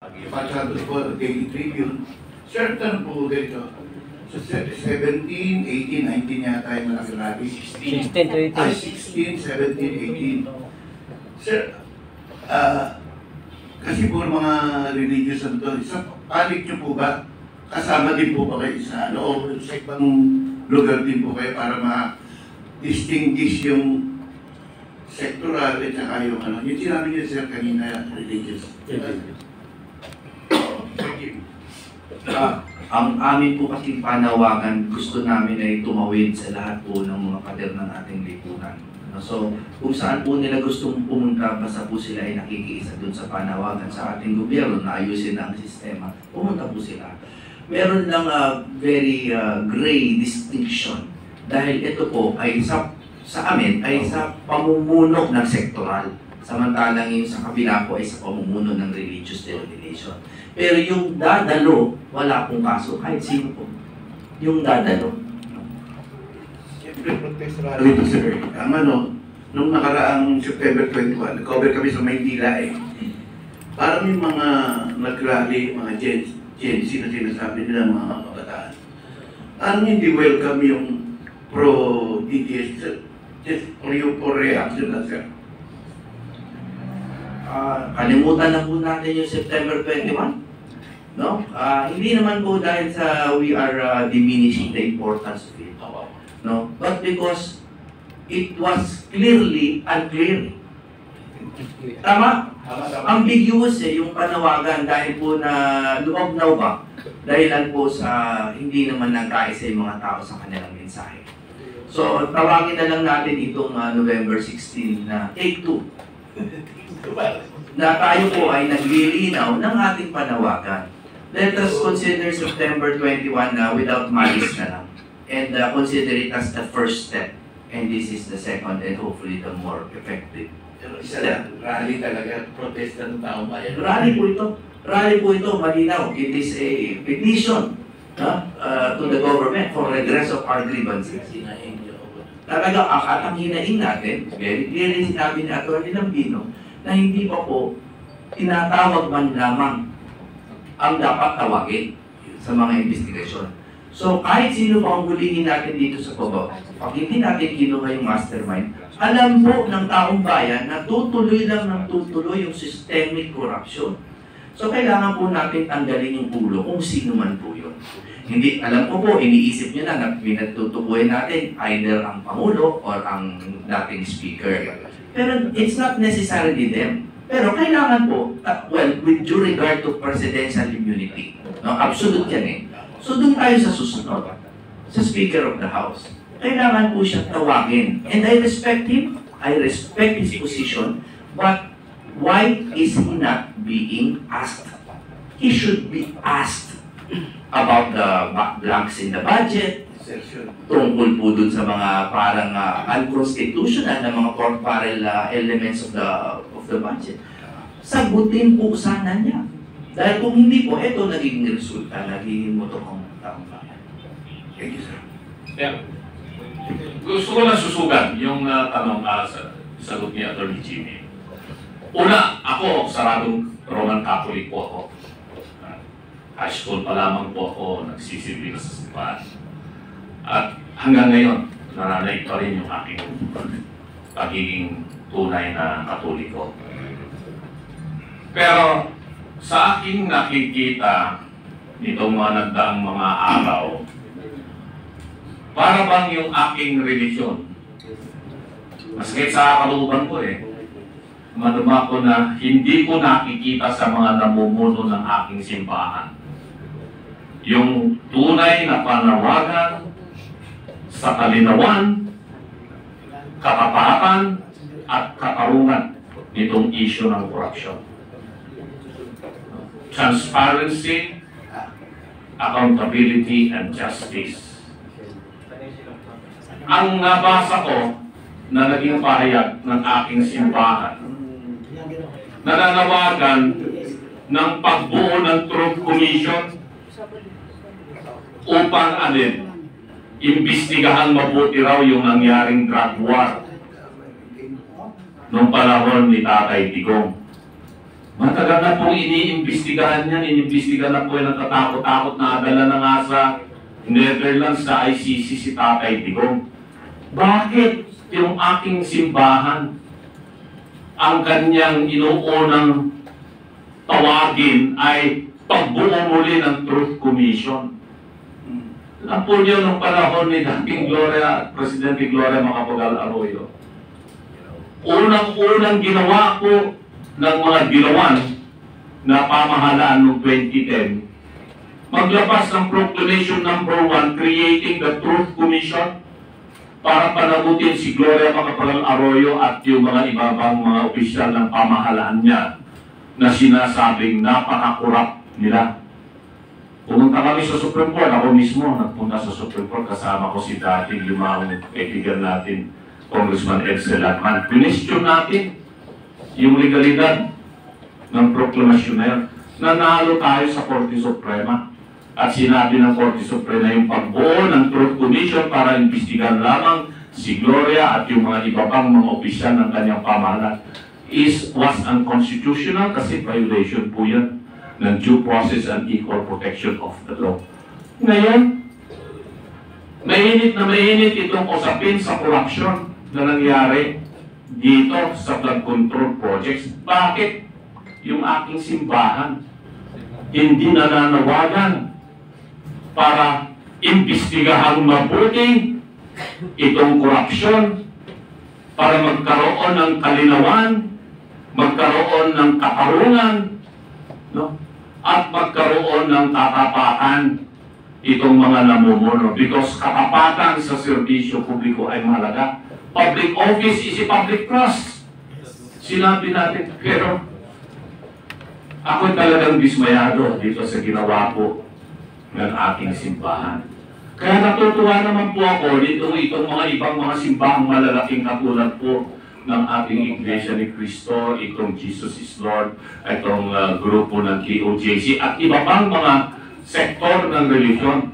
Pasado po, Daily Tribune. Certain po dito. So 17, 18, 19 yata yung malaki rally. 16 to 18. Ay, 16, 17, 18. Sir, kasi po mga religious ano to, sa panig nyo po ba, kasama din po ba kayo sa ano, o sa ibang lugar din po kayo para ma-distinguish yung sectoral at saka yung ano, yung sinabi niyo sir kanina, religious. Ang amin po kasi panawagan, gusto namin ay tumawid sa lahat po ng mga pader ng ating lipunan. So, kung saan po nila gustong pumunta, basta po sila ay nakikiisa dun sa panawagan sa ating gobyerno na ayusin ang sistema, pumunta po sila. Meron lang very gray distinction dahil ito po ay sa amin ay sa pamumuno ng sektoral. Samantalang yung sa kabila po ay sa pamumuno ng religious denomination. Pero yung dadalo, wala pong kaso, kahit sino po. Yung dadalo. Siyempre, protest rally ito sir. Ang ano, nung nakaraang September 21, nag-cover kami sa Maynila eh. Parang yung mga nag-rally, mga Gen Z na sinasabi nila, mga kabataan. Parang hindi welcome yung pro-DDS, just for reaction na sir. Kalimutan na po natin yung September 21. No? Hindi naman po dahil sa we are diminishing the importance of it. No? But because it was clearly unclear. Tama? Ambiguous yung panawagan dahil po na lumabnaw ba dahilan po sa hindi naman nagkaisa yung mga tao sa kanilang mensahe. So, tawagin na lang natin itong November 16 na take 2. Na tayo po ay naglilinaw ng ating panawagan. Let us consider September 21 na without malice na lang. And consider it as the first step. And this is the second and hopefully the more effective. Pero isa lang, rally talaga, protest ng taong bayan. Rally po ito. Rally po ito, malinaw. It is a petition to the government for redress of our grievances. Talaga, ang hinaing natin, very clearly sinabi ni Atty. Lambino, na hindi pa po tinatawag man lamang ang dapat tawagin sa mga investigasyon. So kahit sino pa ang hulihin natin dito sa baba, pag hindi natin kinuha yung mastermind, alam po ng taong bayan na tutuloy lang ng tutuloy yung systemic corruption. So kailangan po natin tanggalin yung ulo kung sino man po yun. Hindi, alam ko po, iniisip nyo na pinatutukuyin natin either ang Pangulo or ang dating speaker. Pero it's not necessarily them. Pero kailangan po, well, with due regard to presidential immunity, no, absolute yan eh. So doon tayo sa susunod, sa Speaker of the House. Kailangan po siya tawagin. And I respect him, I respect his position, but why is he not being asked? He should be asked about the blanks in the budget, tungkol po dun sa mga parang unconstitutional na mga corporal elements of the budget. Sagutin po sana niya. Dahil kung hindi po, ito naging resulta, naging motor ng taong bayan. Thank you, sir. Yeah. Gusto ko lang susugan yung tanong sa sagot ni Atty. Jimmy. Una, ako, saradong Roman Catholic po ako. High school pa lamang po ako nagsisilbi sa simbahan. At hanggang ngayon, nananay pa rin yung aking pagiging tunay na Katoliko. Pero sa aking nakikita nitong mga nagdaang mga araw, para bang yung aking relisyon, maski sa kalooban ko madama ko na hindi ko nakikita sa mga namumuno ng aking simbahan yung tunay na panawagan sa kalinawan, katapatan, at katarungan nitong issue ng korupsyon. Transparency, accountability, and justice. Ang nabasa ko na naging pahayag ng aking simbahan, nananawagan ng pagbuo ng Truth Commission upang imbestigahan mabuti raw yung nangyaring drug war noong panahon ni Tatay Digong. Matagal na pong iniimbestigahan yan. Iniimbestigahan na po yung natatakot-takot na adala na nga sa Netherlands sa ICC si Tatay Digong. Bakit yung aking simbahan ang kanyang inuunang tawagin ay pagbuo muli ng Truth Commission? Alam po niyo nung panahon ni dating Gloria, Presidente Gloria Macapagal Arroyo, unang-unang ginawa ko ng mga dilawan na pamahalaan noong 2010, maglabas ng Proclamation No. 1 creating the Truth Commission para panagutin si Gloria Macapagal Arroyo at yung mga ibabang mga opisyal ng pamahalaan niya na sinasabing napaka-corrupt nila. Pumunta kami sa Supreme Court, ako mismo nagpunta sa Supreme Court, kasama ko si dating lumang kaibigan natin, Congressman Edsel Latman. Question natin yung legalidad ng proklamasyon na yun. Nanalo tayo sa Korte Suprema. At sinabi ng Korte Suprema yung pagbuo ng Truth Commission para imbestigahan lamang si Gloria at yung mga iba pang mga opisyal ng kanyang pamahalaan was unconstitutional kasi violation po yan ng due process and equal protection of the law. Ngayon, mainit na mainit itong usapin sa corruption na nangyari dito sa flood control projects. Bakit yung aking simbahan hindi nananawagan para imbestigahan mabuti itong corruption para magkaroon ng kalinawan, magkaroon ng katarungan, no? At magkaroon ng katapatan itong mga namumuno, because katapatan sa serbisyo publiko ay mahalaga. Public office is a public trust. Sinabi natin, pero ako talagang dismayado dito sa ginawa po ng aking simbahan. Kaya natutuwa naman po ako dito itong mga ibang mga simbahang malalaking katulad po ng ating Iglesia ni Cristo, itong Jesus is Lord, itong grupo ng KOJC, at iba pang mga sektor ng religion,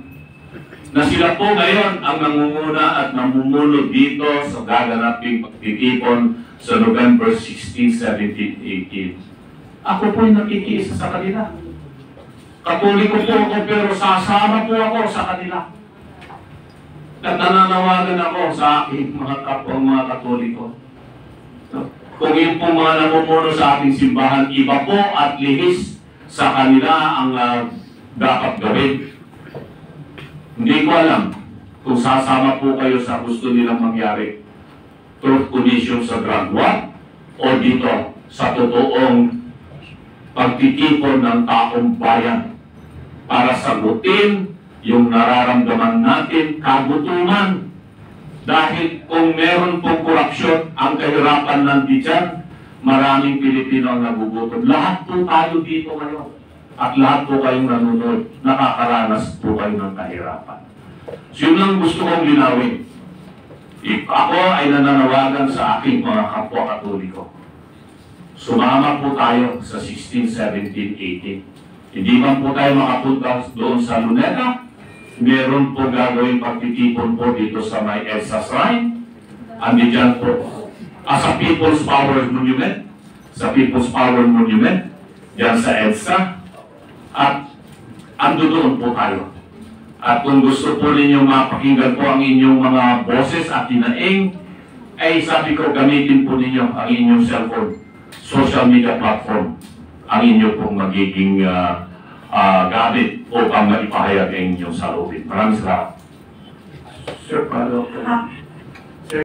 na sila po ngayon ang nangunguna at namumuno dito sa gaganaping pagtitipon sa November 16, 17, 18. Ako po'y nakikiisa sa kanila. Katoliko po ako, pero sasama po ako sa kanila. At nananawagan ako sa aking mga kapwang mga Katoliko. Kung yun po mga namumuno sa ating simbahan, iba po at lihis sa kanila ang dapat gawin. Hindi ko alam kung sasama po kayo sa gusto nilang mangyari. Truth Commission sa drug war o dito sa totoong pagtitipon ng taong bayan para sagutin yung nararamdaman natin, kagutuman. Dahil kung meron pong korupsyon, ang kahirapan nandiyan, maraming Pilipino ang nagugutom. Lahat po tayo dito ngayon. At lahat po kayong nanonood, nakakaranas po kayo ng kahirapan. So yun lang gusto kong linawin. Ako ay nananawagan sa aking mga kapwa Katoliko. Sumama po tayo sa 16, 17, 18. Hindi man po tayo makapunta doon sa Luneta, meron po gagawin pagtitipon po dito sa may EDSA Shrine. Andiyan po sa People's Power Monument. Sa People's Power Monument, dyan sa EDSA. At ando doon po tayo. At kung gusto po ninyong mapakinggan po ang inyong mga boses at tinaing, ay sabi ko gamitin po ninyo ang inyong cellphone, social media platform, ang inyo pong magiging gamit upang maipahayag ang inyong salubin. Maraming salamat. Sir, follow up.